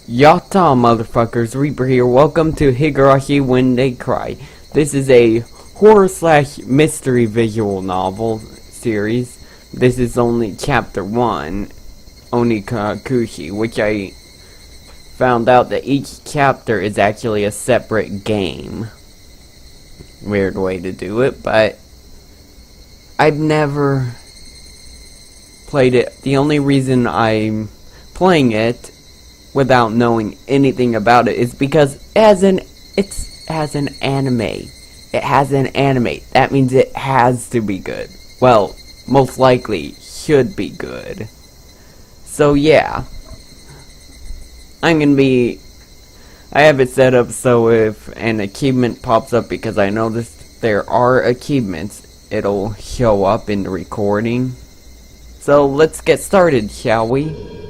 Yata motherfuckers, Reaper here. Welcome to Higurashi When They Cry. This is a horror slash mystery visual novel series. This is only chapter 1, Onikakushi, which I found out that each chapter is actually a separate game. Weird way to do it, but I've never played it. The only reason I'm playing it without knowing anything about it is because it has an anime. It has an anime. That means it has to be good. Well, most likely should be good. So yeah. I have it set up so if an achievement pops up, because I noticed there are achievements, it'll show up in the recording. So let's get started, shall we?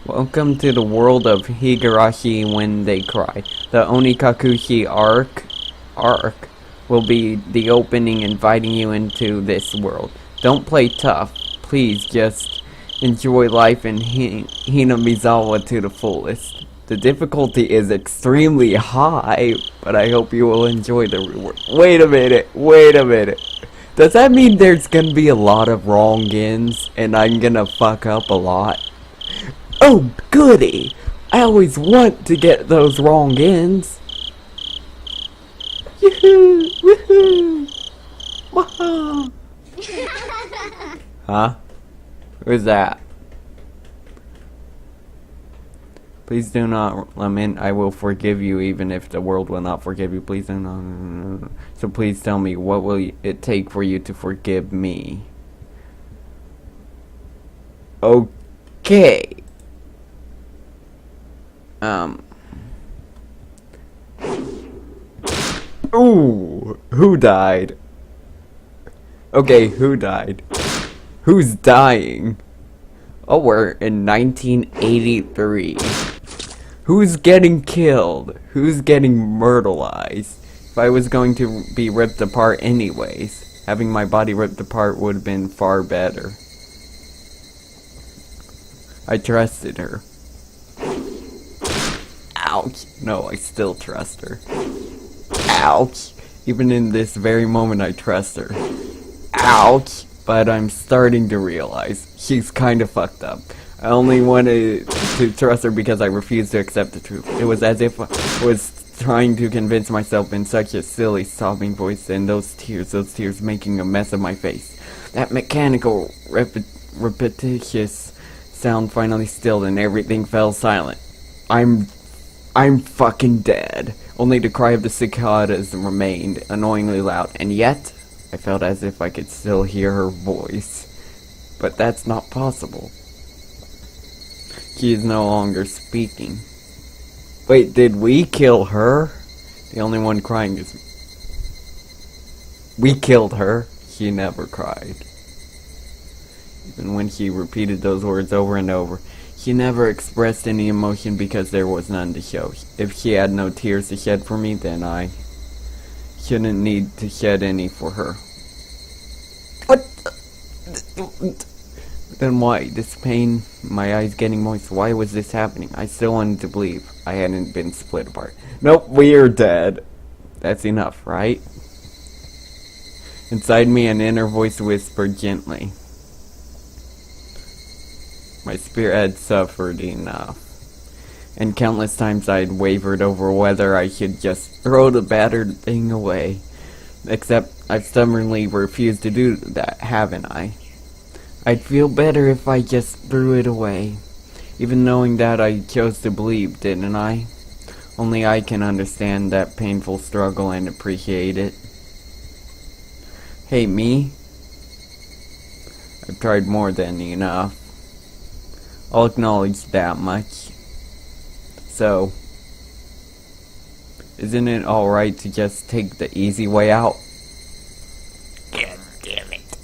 Welcome to the world of Higurashi When They Cry. The Onikakushi arc will be the opening inviting you into this world. Don't play tough. Please just enjoy life in Hinamizawa to the fullest. The difficulty is extremely high, but I hope you will enjoy the reward. Wait a minute. Does that mean there's gonna be a lot of wrong ends and I'm gonna fuck up a lot? Oh, goody! I always want to get those wrong ends. Yoo-hoo! Woohoo! Waha! Huh? Who's that? Please do not lament. I will forgive you even if the world will not forgive you. Please do not. So please tell me, what will it take for you to forgive me? Okay. Ooh, who died? Okay, who died? Who's dying? Oh, we're in 1983. Who's getting killed? Who's getting murderized? If I was going to be ripped apart anyways, having my body ripped apart would have been far better. I trusted her. Ouch. No, I still trust her. Ouch. Even in this very moment, I trust her. Ouch. But I'm starting to realize she's kind of fucked up. I only wanted to trust her because I refused to accept the truth. It was as if I was trying to convince myself in such a silly, sobbing voice, and those tears making a mess of my face. That mechanical, repetitious sound finally stilled and everything fell silent. I'm fucking dead. Only the cry of the cicadas remained, annoyingly loud, and yet I felt as if I could still hear her voice. But that's not possible. She is no longer speaking. Wait, did we kill her? The only one crying is... We killed her. She never cried. Even when she repeated those words over and over, she never expressed any emotion because there was none to show. If she had no tears to shed for me, then I shouldn't need to shed any for her. What? Then why? This pain, my eyes getting moist, why was this happening? I still wanted to believe I hadn't been split apart. Nope, we're dead. That's enough, right? Inside me, an inner voice whispered gently. My spirit had suffered enough. And countless times I'd wavered over whether I should just throw the battered thing away. Except I've stubbornly refused to do that, haven't I? I'd feel better if I just threw it away. Even knowing that I chose to believe, didn't I? Only I can understand that painful struggle and appreciate it. Hey, me? I've tried more than enough. I'll acknowledge that much. So, isn't it alright to just take the easy way out? God damn it.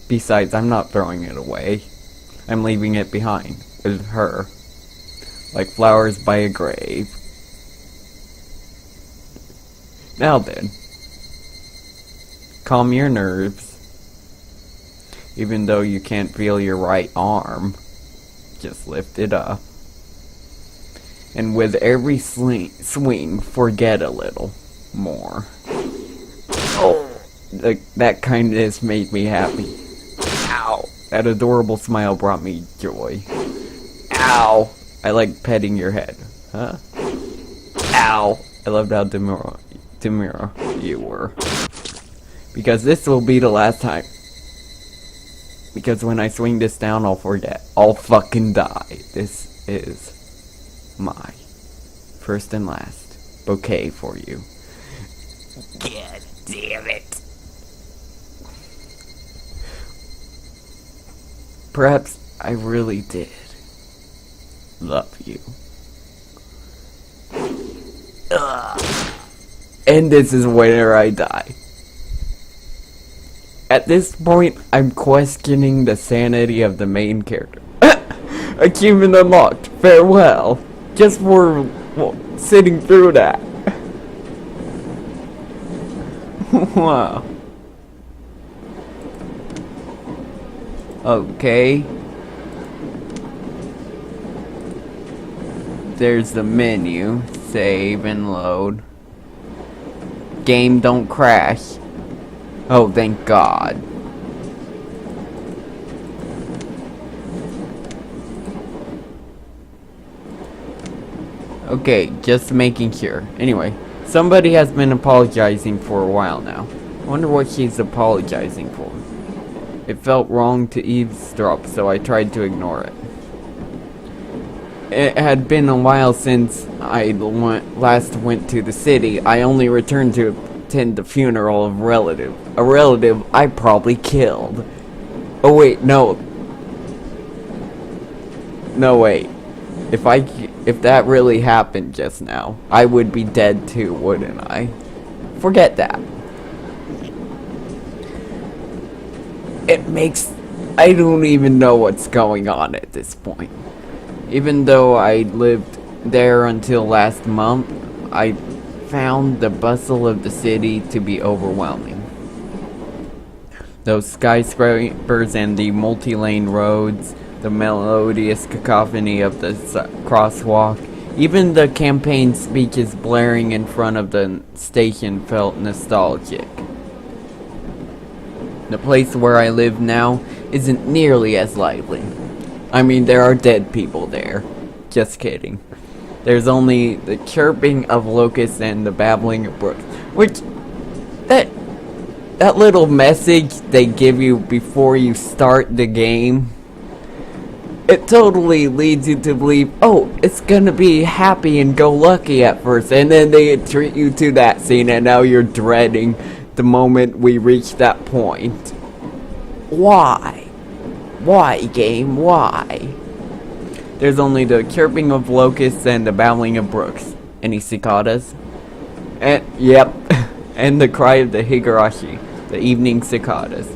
Besides, I'm not throwing it away. I'm leaving it behind, with her. Like flowers by a grave. Now then, calm your nerves. Even though you can't feel your right arm. Just lift it up. And with every swing, forget a little more. Oh! That kindness made me happy. Ow! That adorable smile brought me joy. Ow! I like petting your head. Huh? Ow! I loved how demure you were. Because this will be the last time. Because when I swing this down, I'll forget. I'll fucking die. This is my first and last bouquet for you. God damn it. Perhaps I really did love you. Ugh. And this is where I die. At this point, I'm questioning the sanity of the main character. Achievement unlocked. Farewell. Just for sitting through that. Wow. Okay. There's the menu. Save and load. Game don't crash. Oh, thank God. Okay, just making sure. Anyway, somebody has been apologizing for a while now. I wonder what she's apologizing for. It felt wrong to eavesdrop, so I tried to ignore it. It had been a while since I last went to the city. I only returned to attend the funeral of a relative I probably killed. Oh wait, no. No wait. If that really happened just now, I would be dead too, wouldn't I? Forget that. I don't even know what's going on at this point. Even though I lived there until last month, I found the bustle of the city to be overwhelming. Those skyscrapers and the multi-lane roads, the melodious cacophony of the crosswalk, even the campaign speeches blaring in front of the station felt nostalgic. The place where I live now isn't nearly as lively. I mean, there are dead people there. Just kidding. There's only the chirping of locusts and the babbling of brooks. Which, that little message they give you before you start the game, it totally leads you to believe, oh, it's gonna be happy and go lucky at first, and then they treat you to that scene, and now you're dreading the moment we reach that point. Why? Why, game? Why? There's only the chirping of locusts and the babbling of brooks. Any cicadas? Yep. And the cry of the Higurashi, the evening cicadas.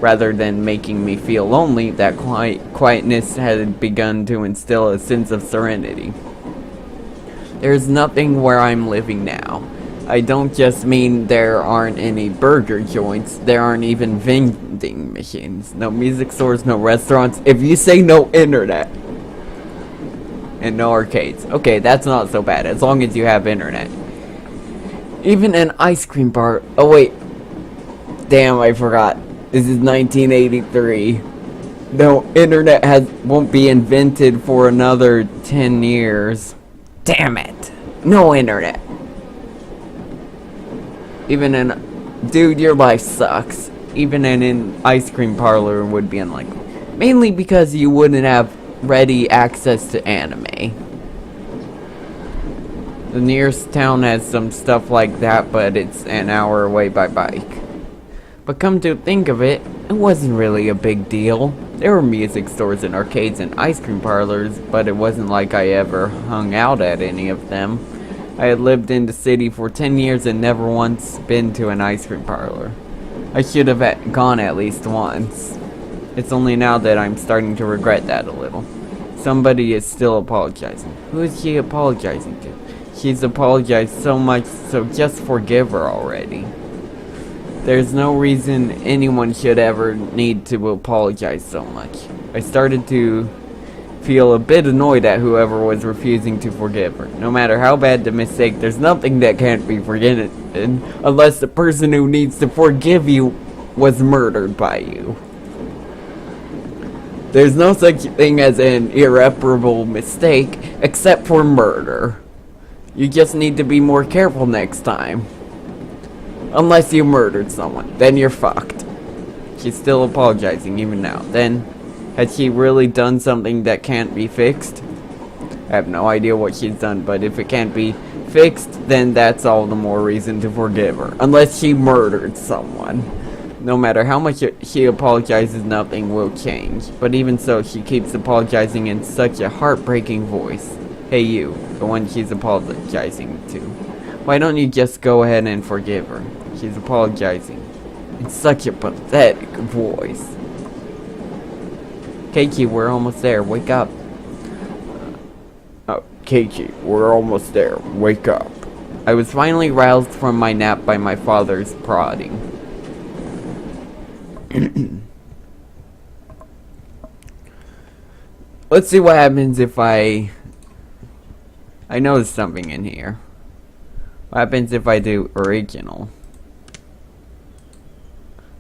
Rather than making me feel lonely, that quietness had begun to instill a sense of serenity. There's nothing where I'm living now. I don't just mean there aren't any burger joints, there aren't even vending machines, no music stores, no restaurants. If you say no internet, and no arcades, okay, that's not so bad, as long as you have internet. Even an ice cream bar, oh wait, damn, I forgot, this is 1983. No, internet won't be invented for another 10 years. Damn it, no internet. Dude, your life sucks. Even an ice cream parlor would be unlikely. Mainly because you wouldn't have ready access to anime. The nearest town has some stuff like that, but it's an hour away by bike. But come to think of it, it wasn't really a big deal. There were music stores and arcades and ice cream parlors, but it wasn't like I ever hung out at any of them. I had lived in the city for 10 years and never once been to an ice cream parlor. I should have gone at least once. It's only now that I'm starting to regret that a little. Somebody is still apologizing. Who is she apologizing to? She's apologized so much, so just forgive her already. There's no reason anyone should ever need to apologize so much. I started to feel a bit annoyed at whoever was refusing to forgive her. No matter how bad the mistake, there's nothing that can't be forgiven unless the person who needs to forgive you was murdered by you. There's no such thing as an irreparable mistake except for murder. You just need to be more careful next time. Unless you murdered someone, then you're fucked. She's still apologizing even now. Then, has she really done something that can't be fixed? I have no idea what she's done, but if it can't be fixed, then that's all the more reason to forgive her. Unless she murdered someone. No matter how much she apologizes, nothing will change. But even so, she keeps apologizing in such a heartbreaking voice. Hey you, the one she's apologizing to. Why don't you just go ahead and forgive her? She's apologizing in such a pathetic voice. Keiki, we're almost there. Wake up. Oh, Keiki, we're almost there. Wake up. I was finally roused from my nap by my father's prodding. Let's see what happens if I noticed something in here. What happens if I do original?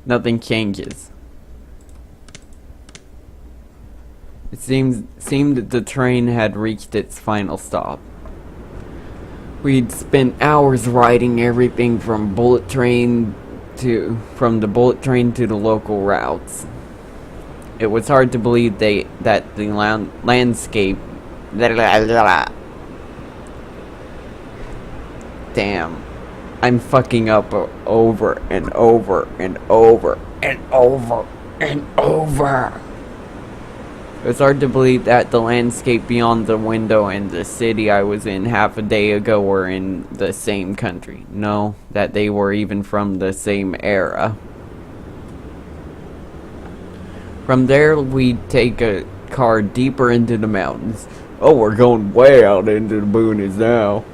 Nothing changes. It seemed the train had reached its final stop. We'd spent hours riding everything from the bullet train to the local routes. It was hard to believe that the landscape. Damn, I'm fucking up over and over and over and over and over. It's hard to believe that the landscape beyond the window and the city I was in half a day ago were in the same country. No, that they were even from the same era. From there, we'd take a car deeper into the mountains. Oh, we're going way out into the boonies now.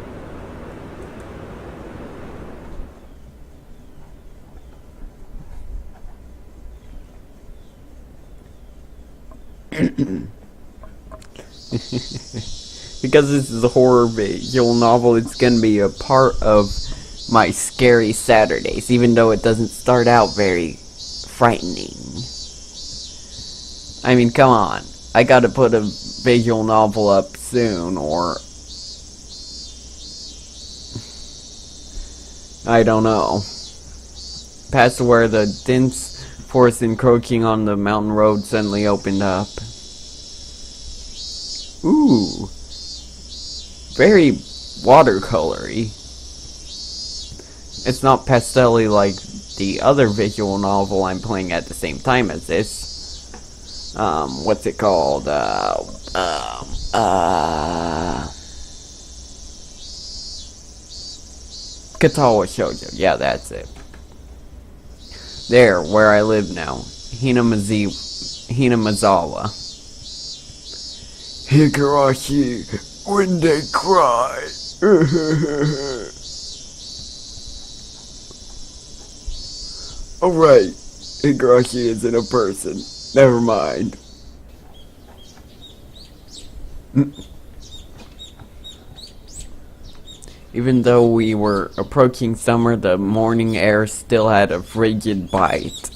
Because this is a horror visual novel, it's gonna be a part of my scary Saturdays, even though it doesn't start out very frightening. I mean, come on. I gotta put a visual novel up soon, or I don't know. Past where the dense forest encroaching on the mountain road suddenly opened up. Ooh. Very watercolory. It's not pastel-y like the other visual novel I'm playing at the same time as this. What's it called? Katawa Shoujo. Yeah, that's it. There, where I live now. Hinamazawa. Higurashi, when they cry. Alright, Higurashi isn't a person. Never mind. Even though we were approaching summer, the morning air still had a frigid bite.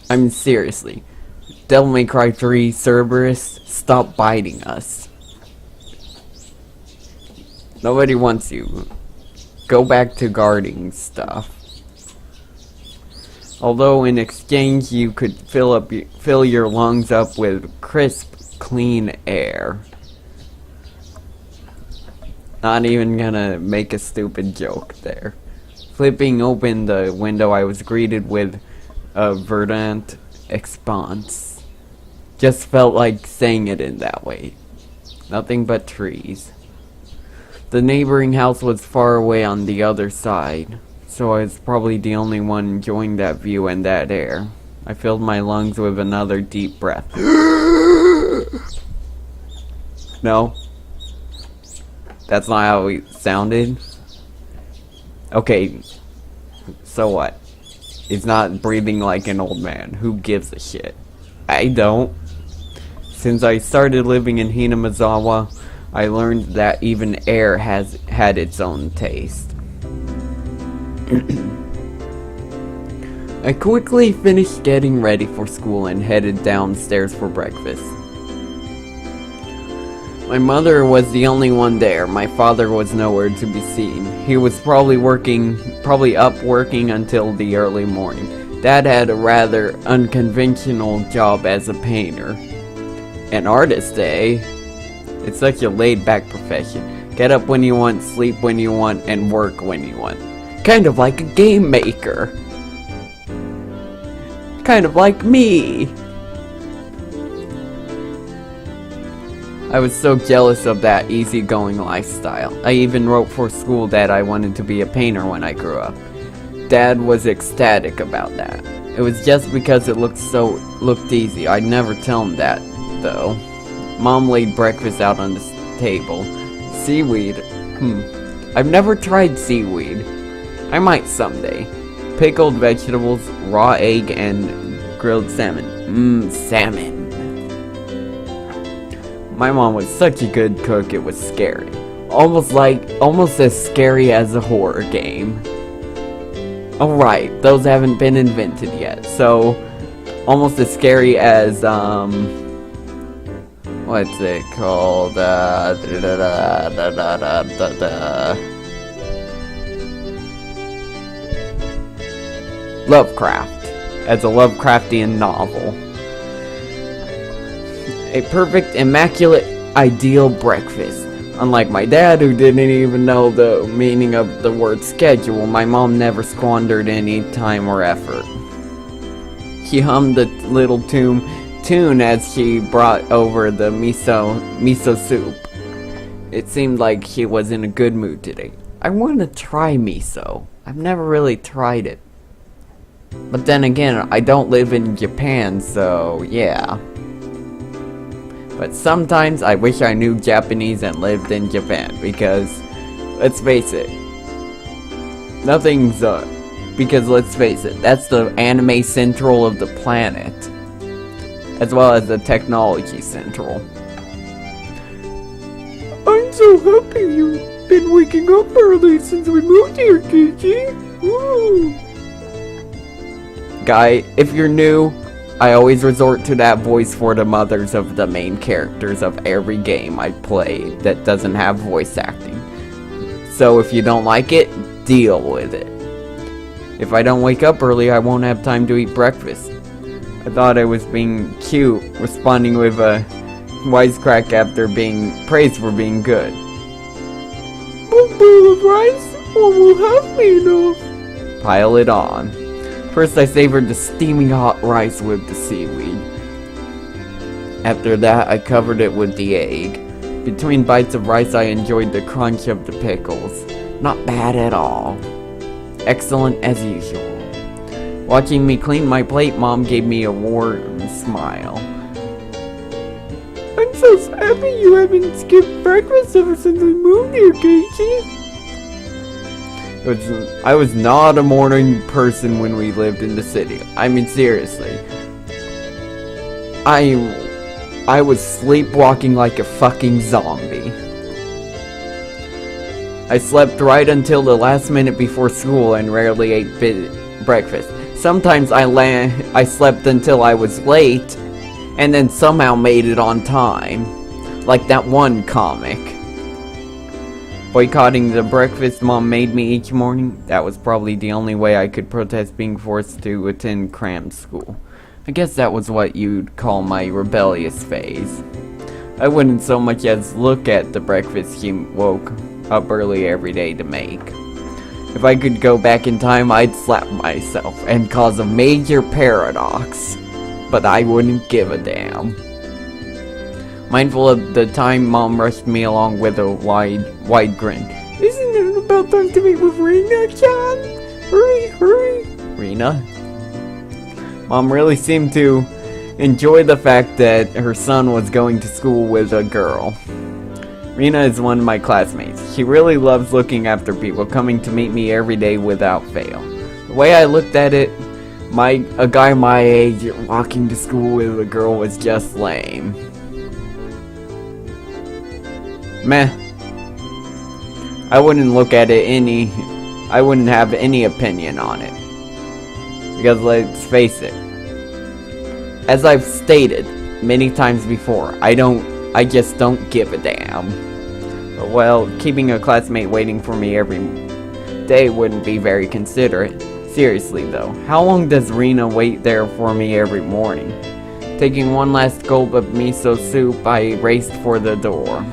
I mean, seriously. Devil May Cry 3 Cerberus, stop biting us. Nobody wants you. Go back to guarding stuff. Although in exchange you could fill your lungs up with crisp, clean air. Not even gonna make a stupid joke there. Flipping open the window, I was greeted with a verdant expanse. Just felt like saying it in that way. Nothing but trees. The neighboring house was far away on the other side, so I was probably the only one enjoying that view and that air. I filled my lungs with another deep breath. No? That's not how it sounded? Okay, so what? is not breathing like an old man. Who gives a shit? I don't. Since I started living in Hinamazawa, I learned that even air has had its own taste. I quickly finished getting ready for school and headed downstairs for breakfast. My mother was the only one there. My father was nowhere to be seen. He was probably up working until the early morning. Dad had a rather unconventional job as a painter. An artist, eh? It's such a laid-back profession. Get up when you want, sleep when you want, and work when you want. Kind of like a game maker. Kind of like me. I was so jealous of that easygoing lifestyle. I even wrote for school that I wanted to be a painter when I grew up. Dad was ecstatic about that. It was just because it looked easy. I'd never tell him that, though. Mom laid breakfast out on the table. Seaweed. I've never tried seaweed. I might someday. Pickled vegetables, raw egg, and grilled salmon. Salmon. My mom was such a good cook, it was scary. Almost as scary as a horror game. Alright, those haven't been invented yet, so almost as scary as, what's it called, Lovecraft, as a Lovecraftian novel. A perfect, immaculate, ideal breakfast. Unlike my dad, who didn't even know the meaning of the word schedule, my mom never squandered any time or effort. She hummed a little tune as she brought over the miso soup. It seemed like she was in a good mood today. I want to try miso. I've never really tried it. But then again, I don't live in Japan, so yeah. But sometimes I wish I knew Japanese and lived in Japan, because, let's face it, because let's face it, that's the anime central of the planet, as well as the technology central. I'm so happy you've been waking up early since we moved here, Kiki. Woo! Guy, if you're new, I always resort to that voice for the mothers of the main characters of every game I play that doesn't have voice acting. So if you don't like it, deal with it. If I don't wake up early, I won't have time to eat breakfast. I thought I was being cute, responding with a wisecrack after being praised for being good. One bowl of rice, or will have me enough. Pile it on. First I savored the steaming hot rice with the seaweed. After that I covered it with the egg. Between bites of rice I enjoyed the crunch of the pickles. Not bad at all. Excellent as usual. Watching me clean my plate, Mom gave me a warm smile. I'm so happy you haven't skipped breakfast ever since we moved here, Casey. I was not a morning person when we lived in the city. I mean, seriously. I was sleepwalking like a fucking zombie. I slept right until the last minute before school and rarely ate breakfast. Sometimes I slept until I was late and then somehow made it on time. Like that one comic. Boycotting the breakfast Mom made me each morning, that was probably the only way I could protest being forced to attend cram school. I guess that was what you'd call my rebellious phase. I wouldn't so much as look at the breakfast she woke up early every day to make. If I could go back in time, I'd slap myself and cause a major paradox. But I wouldn't give a damn. Mindful of the time, Mom rushed me along with a wide grin. Isn't it about time to meet with Rena-chan? Hurry. Rena? Mom really seemed to enjoy the fact that her son was going to school with a girl. Rena is one of my classmates. She really loves looking after people, coming to meet me every day without fail. The way I looked at it, A guy my age walking to school with a girl was just lame. Meh. I wouldn't I wouldn't have any opinion on it. Because let's face it, as I've stated many times before, I just don't give a damn. But well, keeping a classmate waiting for me every day wouldn't be very considerate. Seriously though, how long does Rena wait there for me every morning? Taking one last gulp of miso soup, I raced for the door.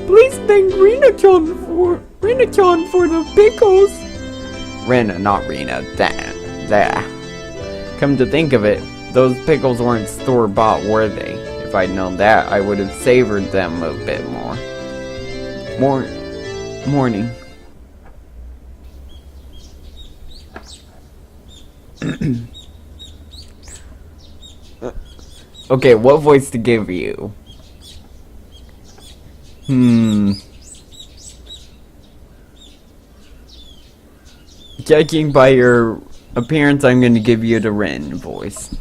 Please thank Rena-chan for the pickles. Rena, not Rena. That. Come to think of it, those pickles weren't store-bought, were they? If I'd known that, I would have savored them a bit more. Morning. Okay, what voice to give you? Judging by your appearance, I'm going to give you the Ren voice.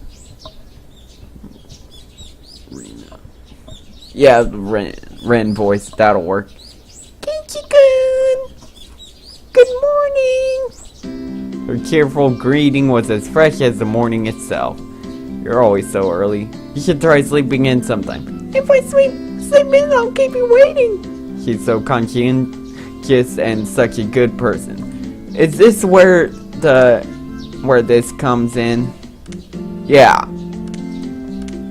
Rena. Yeah, the Ren voice. That'll work. Kenchi-kun! Good morning! Her cheerful greeting was as fresh as the morning itself. You're always so early. You should try sleeping in sometime. If I sleep in, I'll keep you waiting. She's so conscientious and such a good person. Is this where this comes in? Yeah.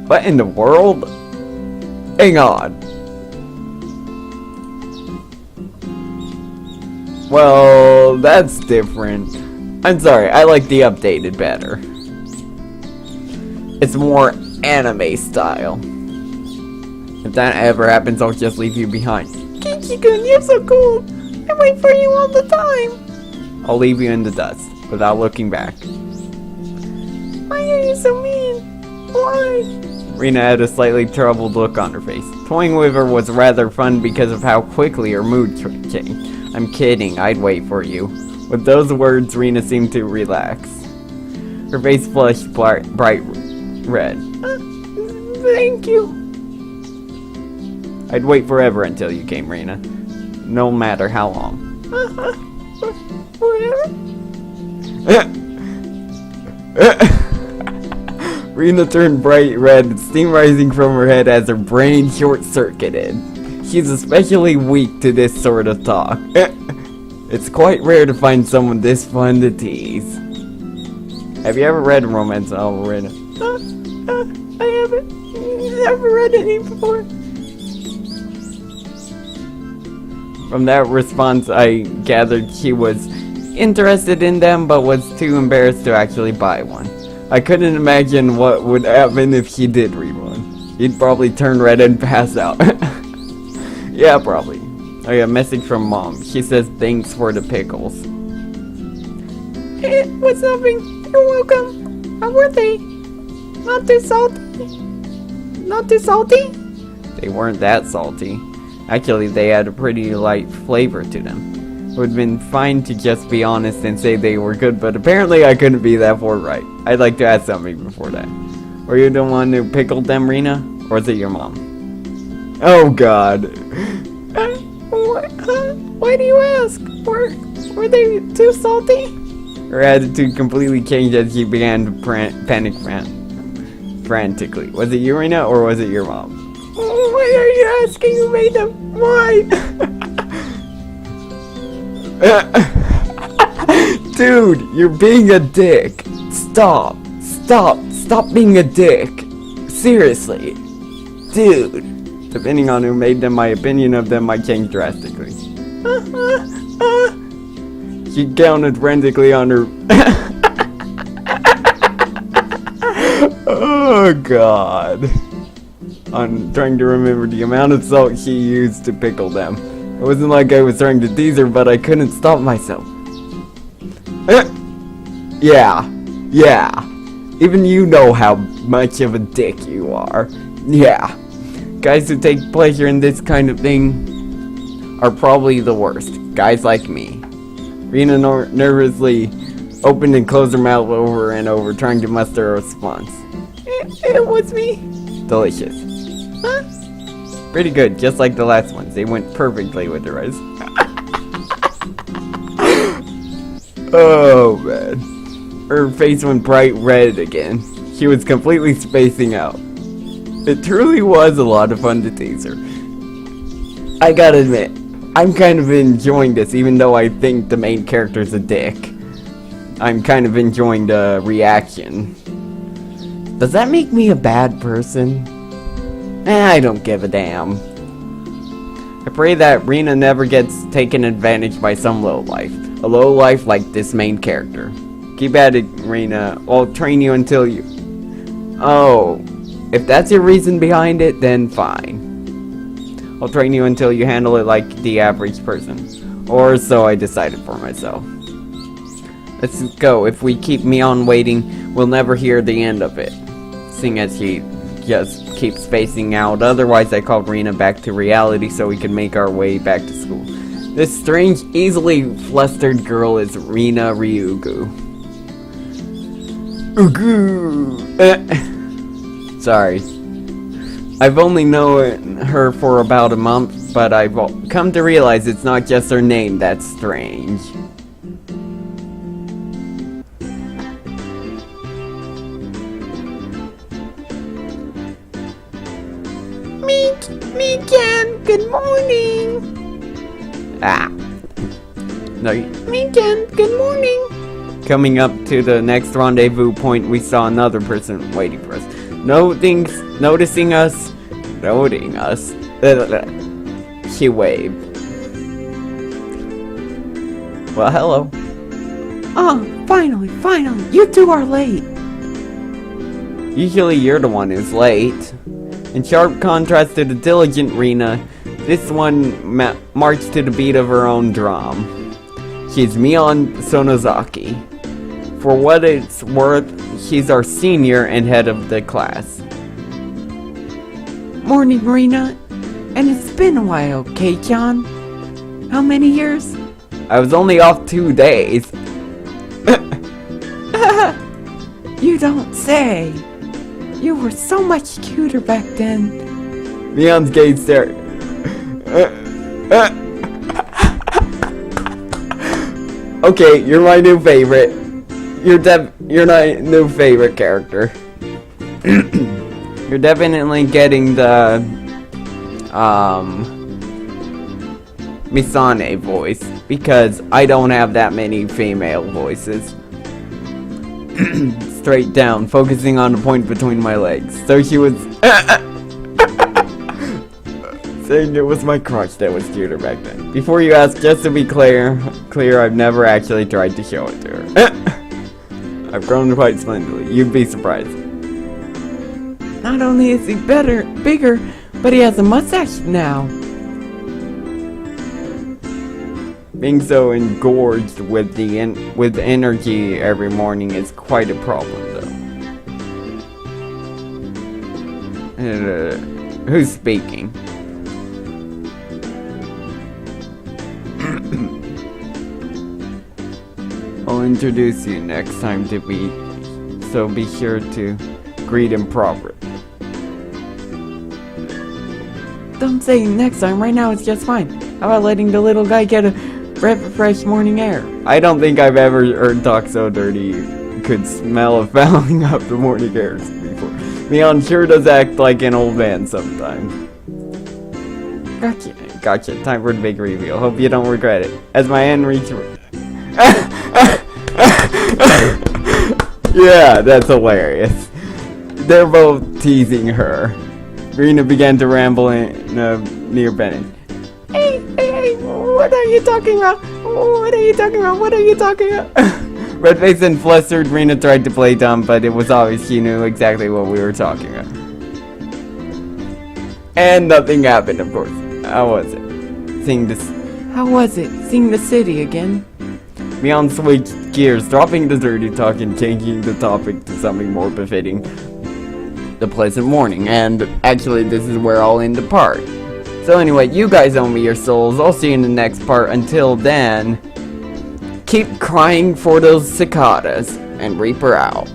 What in the world? Hang on. Well, that's different. I'm sorry, I like the updated better. It's more anime style. If that ever happens, I'll just leave you behind. Kenchi-kun, you're so cool. I wait for you all the time. I'll leave you in the dust, without looking back. Why are you so mean? Why? Rena had a slightly troubled look on her face. Toying with her was rather fun because of how quickly her mood changed. I'm kidding, I'd wait for you. With those words, Rena seemed to relax. Her face flushed bright red. Thank you. I'd wait forever until you came, Rena. No matter how long. Forever? Rena turned bright red, steam rising from her head as her brain short-circuited. She's especially weak to this sort of talk. It's quite rare to find someone this fun to tease. Have you ever read a romance novel, Rena? I haven't. Never read any before. From that response, I gathered she was interested in them, but was too embarrassed to actually buy one. I couldn't imagine what would happen if she did read one. She'd probably turn red and pass out. Yeah, probably. I got a message from Mom. She says thanks for the pickles. What's nothing? You're welcome. How were they? Not too salty? Not too salty? They weren't that salty. Actually, they had a pretty light flavor to them. It would have been fine to just be honest and say they were good, but apparently I couldn't be that forthright. I'd like to ask something before that. Were you the one who pickled them, Rena? Or was it your mom? Oh god. Why do you ask? Were they too salty? Her attitude completely changed as she began to panic frantically. Was it you, Rena, or was it your mom? Why are you asking who made them? Why? Dude, you're being a dick. Stop being a dick. Seriously. Dude. Depending on who made them, my opinion of them might change drastically. She counted frantically on her... Oh god. I'm trying to remember the amount of salt she used to pickle them. It wasn't like I was trying to tease her, but I couldn't stop myself. Yeah. Even you know how much of a dick you are. Yeah. Guys who take pleasure in this kind of thing are probably the worst. Guys like me. Rena nervously opened and closed her mouth over and over, trying to muster a response. It was me. Delicious. Huh? Pretty good, just like the last ones. They went perfectly with the rice. Oh, man. Her face went bright red again. She was completely spacing out. It truly was a lot of fun to tease her. I gotta admit, I'm kind of enjoying this, even though I think the main character's a dick. I'm kind of enjoying the reaction. Does that make me a bad person? I don't give a damn. I pray that Rena never gets taken advantage by some lowlife. A lowlife like this main character. Keep at it, Rena. I'll train you until you... Oh, if that's your reason behind it, then fine. I'll train you until you handle it like the average person. Or so I decided for myself. Let's go. If we keep Mion waiting, we'll never hear the end of it. Seeing as he just keeps spacing out. Otherwise, I called Rena back to reality so we can make our way back to school. This strange, easily flustered girl is Rena Ryugu. Sorry. I've only known her for about a month, but I've come to realize it's not just her name that's strange. Me-chan, good morning. Ah. No. Me-chan, good morning. Coming up to the next rendezvous point, we saw another person waiting for us. Noticing us. She waved. Well, hello. Oh, finally. You two are late. Usually you're the one who's late. In sharp contrast to the diligent Rena, this one marched to the beat of her own drum. She's Mion Sonozaki. For what it's worth, she's our senior and head of the class. Morning, Rena. And it's been a while, Kei-chan. How many years? I was only off 2 days. You don't say. You were so much cuter back then. Mion's gaze stared. Okay, you're my new favorite. You're my new favorite character. You're definitely getting the Misane voice, because I don't have that many female voices. Straight down, focusing on the point between my legs. So she was saying it was my crush that was cuter back then. Before you ask, just to be clear, I've never actually tried to show it to her. I've grown quite splendidly. You'd be surprised. Not only is he bigger, but he has a mustache now. Being so engorged with energy every morning is quite a problem, though. Who's speaking? I'll introduce you next time so be sure to greet him properly. Don't say next time, right now it's just fine. How about letting the little guy get a breath of fresh morning air? I don't think I've ever heard talk so dirty you could smell of fouling up the morning air before. Mion sure does act like an old man sometimes. Gotcha. Time for the big reveal. Hope you don't regret it. As my hand reaches... Yeah, that's hilarious. They're both teasing her. Rena began to ramble near Bennett. Hey, what are you talking about? What are you talking about? Red-faced and flustered, Rena tried to play dumb, but it was obvious she knew exactly what we were talking about. And nothing happened, of course. How was it? Seeing the city again? Mion switched gears, dropping the dirty talk and changing the topic to something more befitting the pleasant morning. And actually, this is where I'll end the part. So anyway, you guys owe me your souls. I'll see you in the next part. Until then, keep crying for those cicadas, and Reaper out.